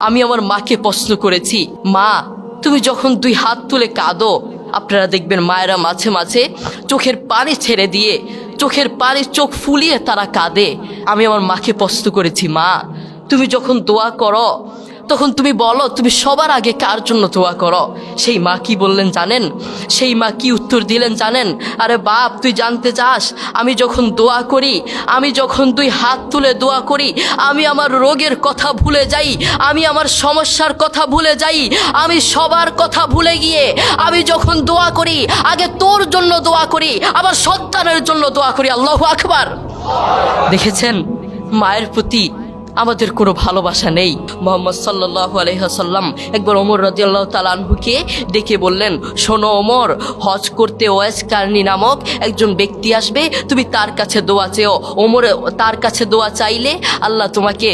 আমি আমার মাকে প্রশ্ন করেছি, মা তুমি যখন দুই হাত তুলে কাঁদো, আপনারা দেখবেন মায়েরা মাঝে মাঝে চোখের পানি ছেড়ে দিয়ে চোখের পানি চোখ ফুলিয়ে তারা কাঁদে। আমি আমার মাকে প্রশ্ন করেছি, মা তুমি যখন দোয়া করো তখন তুমি বলো তুমি সবার আগে কার জন্য দোয়া করো? সেই মা কি বললেন জানেন? সেই মা কি উত্তর দিলেন জানেন? আরে বাপ, তুই জানতে চাস আমি যখন দোয়া করি, আমি যখন দুই হাত তুলে দোয়া করি, আমি আমার রোগের কথা ভুলে যাই, আমি আমার সমস্যার কথা ভুলে যাই, আমি সবার কথা ভুলে গিয়ে আমি যখন দোয়া করি আগে তোর জন্য দোয়া করি, আমার সন্তানের জন্য দোয়া করি। আল্লাহু আকবার। দেখেছেন মায়ের প্রতি আমাদের কোনো ভালোবাসা নেই। মুহাম্মদ সাল্লাল্লাহু আলাইহি ওয়াসাল্লাম একবার ওমর রাদিয়াল্লাহু তাআলা আনহুকে ডেকে বললেন, শোনো ওমর, হজ করতে ওয়াইস কারনী নামক একজন ব্যক্তি আসবে, তুমি তার কাছে দোয়া চেও। ওমর তার কাছে দোয়া চাইলে আল্লাহ তোমাকে,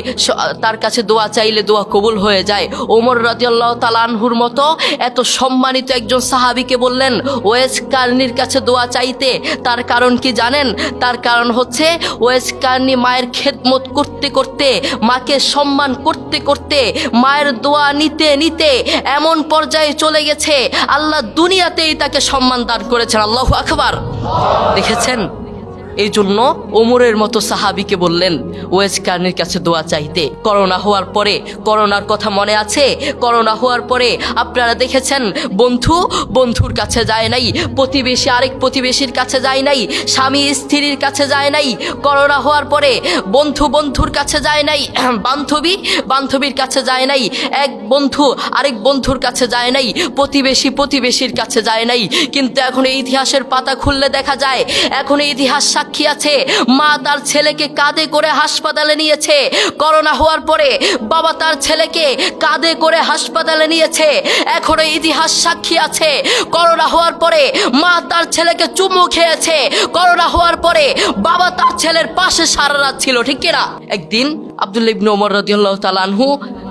তার কাছে দোয়া চাইলে দোয়া কবুল হয়ে যায়। ওমর রাদিয়াল্লাহু তাআলা আনহুর মতো এত সম্মানিত একজন সাহাবীকে বললেন ওয়াইস কারনীর কাছে দোয়া চাইতে। তার কারণ কি জানেন? তার কারণ হচ্ছে ওয়াইস কারনী মায়ের খেদমত করতে করতে, মাকে সম্মান করতে করতে, মায়ের দোয়া নিতে নিতে এমন পর্যায়ে চলে গেছে আল্লাহ দুনিয়াতেই তাকে সম্মান দান করেছেন। আল্লাহু আকবার। দেখেছেন, এই জন্য ওমরের মতো সাহাবীকে বললেন ওয়াইস কারনীর কাছে দোয়া চাইতে। করোনা হওয়ার পরে, করোনার কথা মনে আছে? করোনা হওয়ার পরে আপনারা দেখেছেন বন্ধুর কাছে যায় নাই, প্রতিবেশী আরেক প্রতিবেশীর কাছে যায় নাই, স্বামী স্ত্রীর কাছে যায় নাই। করোনা হওয়ার পরে বন্ধুর কাছে যায় নাই, বান্ধবীর কাছে যায় নাই, এক বন্ধু আরেক বন্ধুর কাছে যায় নাই, প্রতিবেশীর কাছে যায় নাই। কিন্তু এখন এই ইতিহাসের পাতা খুললে দেখা যায়, এখন এই ইতিহাস সাক্ষী আছে, মা তার ছেলেকে কাঁধে করে হাসপাতালে নিয়েছে। করোনা হওয়ার পরে বাবা তার ছেলেকে কাঁধে করে হাসপাতালে নিয়েছে। এখনো ইতিহাস সাক্ষী আছে, করোনা হওয়ার পরে মা তার ছেলেকে চুমু খেয়েছে। করোনা হওয়ার পরে বাবা তার ছেলের পাশে সারা রাত ছিল, ঠিক কিনা? একদিন আব্দুল্লাহ ইবনে ওমর রাদিয়াল্লাহু তাআলা আনহু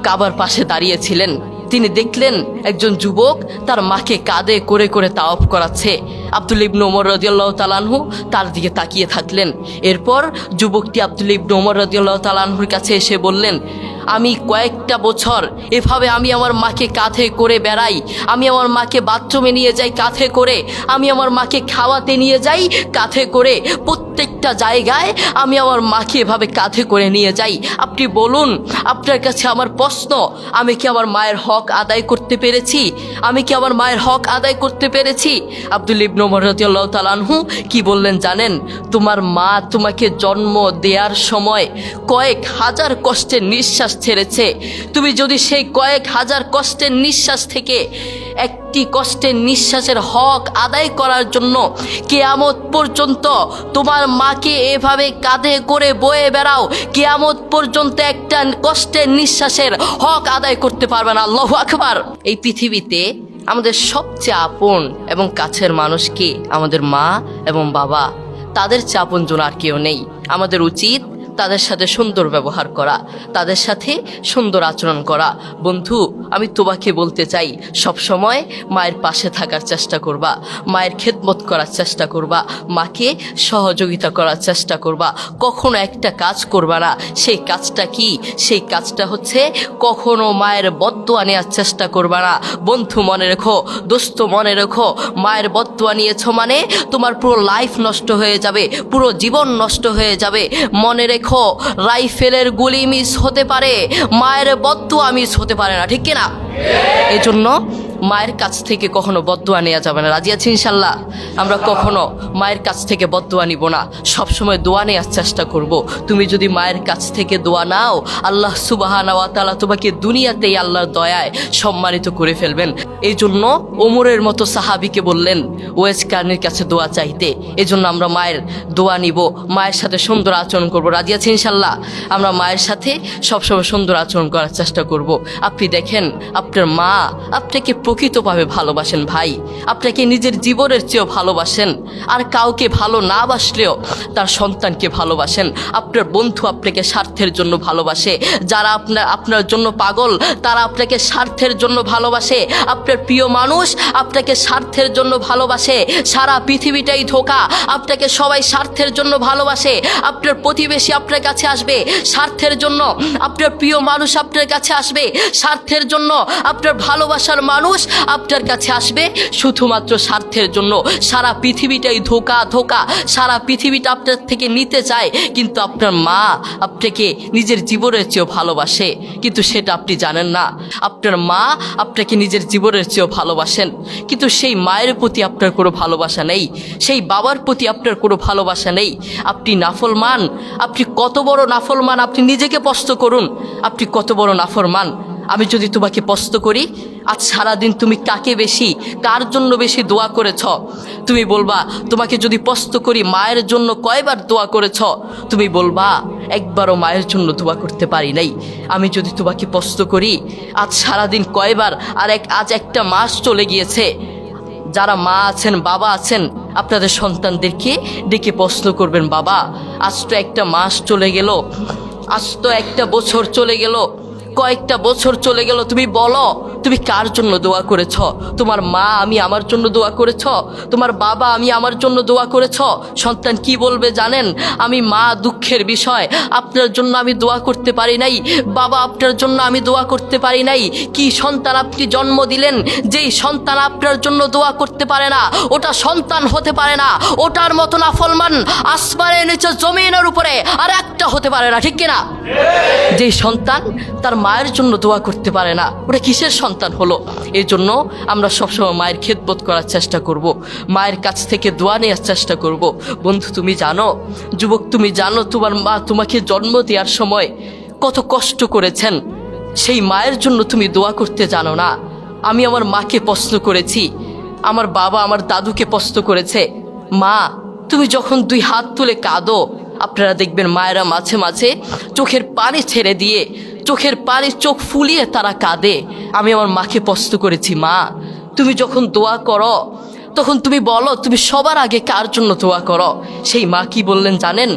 কাবার পাশে দাঁড়িয়েছিলেন। তিনি দেখলেন একজন যুবক তার মাকে কাঁধে করে করে তাওয়াফ করাচ্ছে। আব্দুল্লাহ ইবনে ওমর রাদিয়াল্লাহু তাআলা আনহু তার দিকে তাকিয়ে থাকলেন। এরপর যুবকটি আব্দুল্লাহ ইবনে ওমর রাদিয়াল্লাহু তাআলা আনহুর কাছে এসে বললেন, আমি কয়েকটা বছর এভাবে আমি আমার মাকে কাঁধে করে বেড়াই, আমি আমার মাকে বাথরুমে নিয়ে যাই কাঁধে করে, আমি আমার মাকে খাওয়াতে নিয়ে যাই কাঁধে করে, প্রত্যেকটা জায়গায় আমি আমার মাকে এভাবে কাঁধে করে নিয়ে যাই। আপনি বলুন, আপনার কাছে আমার প্রশ্ন, আমি কি আমার মায়ের হক আদায় করতে পেরেছি? আমি কি আমার মায়ের হক আদায় করতে পেরেছি? আব্দুল্লাহ ইবনে ওমর রাদিয়াল্লাহু তাআলা আনহু কি বললেন জানেন? তোমার মা তোমাকে জন্ম দেওয়ার সময় কয়েক হাজার কষ্টের নিঃশ্বাস ছেড়েছে। তুমি যদি সেই কয়েক হাজার কষ্টের নিঃশ্বাস থেকে একটি কষ্টের নিঃশ্বাসের হক আদায় করার জন্য কিয়ামত পর্যন্ত তোমার মাকে এভাবে কাঁধে করে বয়ে বেড়াও, কিয়ামত পর্যন্ত একটা কষ্টের নিঃশ্বাসের হক আদায় করতে পারবে না। আল্লাহু আকবার। এই পৃথিবীতে আমাদের সবচেয়ে আপন এবং কাছের মানুষ কি? আমাদের মা এবং বাবা। তাদের চেয়ে আপনজন আর কেউ নেই। আমাদের উচিত তাদের সাথে সুন্দর ব্যবহার করা, তাদের সাথে সুন্দর আচরণ করা। বন্ধু, আমি তোমাকে বলতে চাই, সব সময় মায়ের পাশে থাকার চেষ্টা করবা, মায়ের খেদমত করার চেষ্টা করবা, মাকে সহযোগিতা করার চেষ্টা করবা। কখনো একটা কাজ করবা না। সেই কাজটা কি? সেই কাজটা হচ্ছে কখনো মায়ের বদদোয়া নেওয়ার চেষ্টা করবা না। বন্ধু মনে রেখো, দোস্ত মনে রেখো, মায়ের বদদোয়া নিয়েছো মানে তোমার পুরো লাইফ নষ্ট হয়ে যাবে, পুরো জীবন নষ্ট হয়ে যাবে। মনে রেখো, রাইফেলের গুলি মিস হতে পারে, মায়ের বদদোয়া মিস হতে পারে না, ঠিক কিনা? এই জন্য মায়ের কাছ থেকে কখনো বদদোয়া নেওয়া যাবে না। রাজি আছি ইনশাল্লাহ? আমরা কখনো মায়ের কাছ থেকে বদদোয়া নিব না, সবসময় দোয়া নেওয়ার চেষ্টা করব। তুমি যদি মায়ের কাছ থেকে দোয়া নাও, আল্লাহ সুবহানাহু ওয়া তাআলা তোমাকে দুনিয়াতেই আল্লাহর দয়ায় সম্মানিত করে ফেলবেন। এই জন্য ওমরের মতো সাহাবীকে বললেন ওয়াইস কারনীর কাছে দোয়া চাইতে। এই জন্য আমরা মায়ের দোয়া নিব, মায়ের সাথে সুন্দর আচরণ করব। রাজি আছি ইনশাল্লাহ? আমরা মায়ের সাথে সবসময় সুন্দর আচরণ করার চেষ্টা করব। আপনি দেখেন, আপনার মা আপনাকে প্রকৃতভাবে ভালোবাসেন ভাই, আপনাকে নিজের জীবনের চেয়েও ভালোবাসেন। আর কাউকে ভালো না বাসলেও তার সন্তানকে ভালোবাসেন। আপনার বন্ধু আপনাকে স্বার্থের জন্য ভালোবাসে, যারা আপনার জন্য পাগল তারা আপনাকে স্বার্থের জন্য ভালোবাসে। আপনার প্রিয় মানুষ আপনাকে স্বার্থের জন্য ভালোবাসে, সারা পৃথিবীটাই ধোঁকা, আপনাকে সবাই স্বার্থের জন্য ভালোবাসে। আপনার প্রতিবেশী আপনার কাছে আসবে স্বার্থের জন্য, আপনার প্রিয় মানুষ আপনার কাছে আসবে স্বার্থের জন্য, আপনার ভালোবাসার মানুষ আপনার কাছে আসবে শুধুমাত্র স্বার্থের জন্য। সারা পৃথিবীটাই ধোঁকা ধোঁকা, সারা পৃথিবীটা আপনার থেকে নিতে চায়, কিন্তু আপনার মা আপনাকে নিজের জীবনের চেয়েও ভালোবাসে, কিন্তু সেটা আপনি জানেন না। আপনার মা আপনাকে নিজের জীবনের চেয়েও ভালোবাসেন, কিন্তু সেই মায়ের প্রতি আপনার কোনো ভালোবাসা নেই, সেই বাবার প্রতি আপনার কোনো ভালোবাসা নেই। আপনি নাফরমান, আপনি কত বড় নাফরমান, আপনি নিজেকে প্রশ্ন করুন, আপনি কত বড় নাফরমান। আমি যদি তোমাকে প্রশ্ন করি, আজ সারাদিন তুমি কাকে বেশি, কার জন্য বেশি দোয়া করেছ? তুমি বলবা। তোমাকে যদি প্রশ্ন করি মায়ের জন্য কয়বার দোয়া করেছ? তুমি বলবা একবারও মায়ের জন্য দোয়া করতে পারি নাই। আমি যদি তোমাকে প্রশ্ন করি আজ সারাদিন কয়বার, আজ একটা মাস চলে গিয়েছে, যারা মা আছেন বাবা আছেন আপনাদের সন্তানদেরকে ডেকে প্রশ্ন করবেন, বাবা আজ তো একটা মাস চলে গেল, আজ তো একটা বছর চলে গেল, কয়েকটা বছর চলে গেল, তুমি বলো তুমি কার জন্য দোয়া করেছ? তোমার মা আমি আমার জন্য দোয়া করেছ? তোমার বাবা আমি আমার জন্য দোয়া করেছ? সন্তান কি বলবে জানেন? আমি মা দুঃখের বিষয়, আপনার জন্য আমি দোয়া করতে পারি নাই, বাবা আপনার জন্য আমি দোয়া করতে পারি নাই। কি সন্তান আপনি জন্ম দিলেন, যেই সন্তান আপনার জন্য দোয়া করতে পারে না ওটা সন্তান হতে পারে না। ওটার মতো নাফরমান আসমানের নিচে জমিনের উপরে আর একটা হতে পারে না, ঠিক কিনা? যেই সন্তান তার মায়ের জন্য দোয়া করতে পারে না ওটা কিসের সন্তান হলো? এই জন্য আমরা সবসময় মায়ের খেদমত করার চেষ্টা করব, মায়ের কাছ থেকে দোয়া নেওয়ার চেষ্টা করব। বন্ধু তুমি জানো, যুবক তুমি জানো, তোমার মা তোমাকে জন্ম দেওয়ার সময় কত কষ্ট করেছেন, সেই মায়ের জন্য তুমি দোয়া করতে জানো না। আমি আমার মাকে প্রশ্ন করেছি, আমার বাবা আমার দাদুকে প্রশ্ন করেছে, মা তুমি যখন দুই হাত তুলে কাঁদো, আপনারা দেখবেন মায়েরা মাঝে মাঝে চোখের পানি ছেড়ে দিয়ে, চোখের পানি চোখ ফুলিয়ে তারা কাঁদে। আমি আমার মাকে প্রশ্ন করেছি, মা তুমি যখন দোয়া করো তখন তুমি বলো তুমি সবার আগে কার জন্য দোয়া করো? সেই মা কি বললেন জানেন?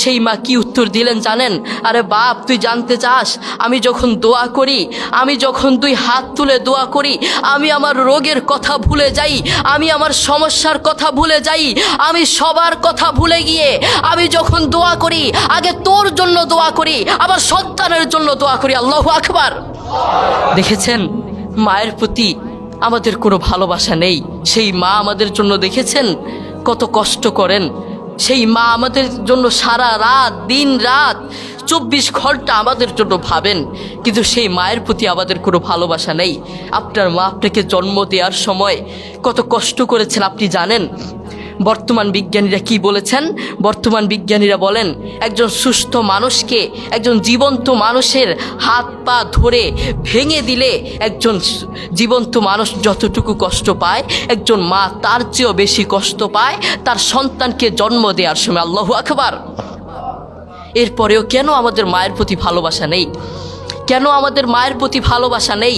সেই মা কি উত্তর দিলেন জানেন? আরে বাপ তুই জানতে চাস, আমি যখন দোয়া করি, আমি যখন দুই হাত তুলে দোয়া করি, আমি আমার রোগের কথা ভুলে যাই, আমি আমার সমস্যার কথা ভুলে যাই, আমি সবার কথা ভুলে গিয়ে আমি যখন দোয়া করি আগে তোর জন্য দোয়া করি, আমার সন্তানের জন্য দোয়া করি। আল্লাহু আকবার। দেখেছেন মায়ের প্রতি আমাদের কোনো ভালোবাসা নেই। সেই মা আমাদের জন্য দেখেছেন কত কষ্ট করেন, সেই মা আমাদের জন্য সারা রাত দিন রাত 24 ঘন্টা আমাদের জন্য ভাবেন, কিন্তু সেই মায়ের প্রতি আমাদের কোনো ভালোবাসা নেই। আপনার মা আপনাকে জন্ম দেওয়ার সময় কত কষ্ট করেছেন আপনি জানেন? বর্তমান বিজ্ঞানীরা কি বলেছেন? বর্তমান বিজ্ঞানীরা বলেন একজন সুস্থ মানুষকে, একজন জীবন্ত মানুষের হাত পা ধরে ভেঙে দিলে একজন জীবন্ত মানুষ যতটুকু কষ্ট পায়, একজন মা তার চেয়েও বেশি কষ্ট পায় তার সন্তানকে জন্ম দেওয়ার সময়। আল্লাহু আকবার। এরপরেও কেন আমাদের মায়ের প্রতি ভালোবাসা নেই? কেন আমাদের মায়ের প্রতি ভালোবাসা নেই?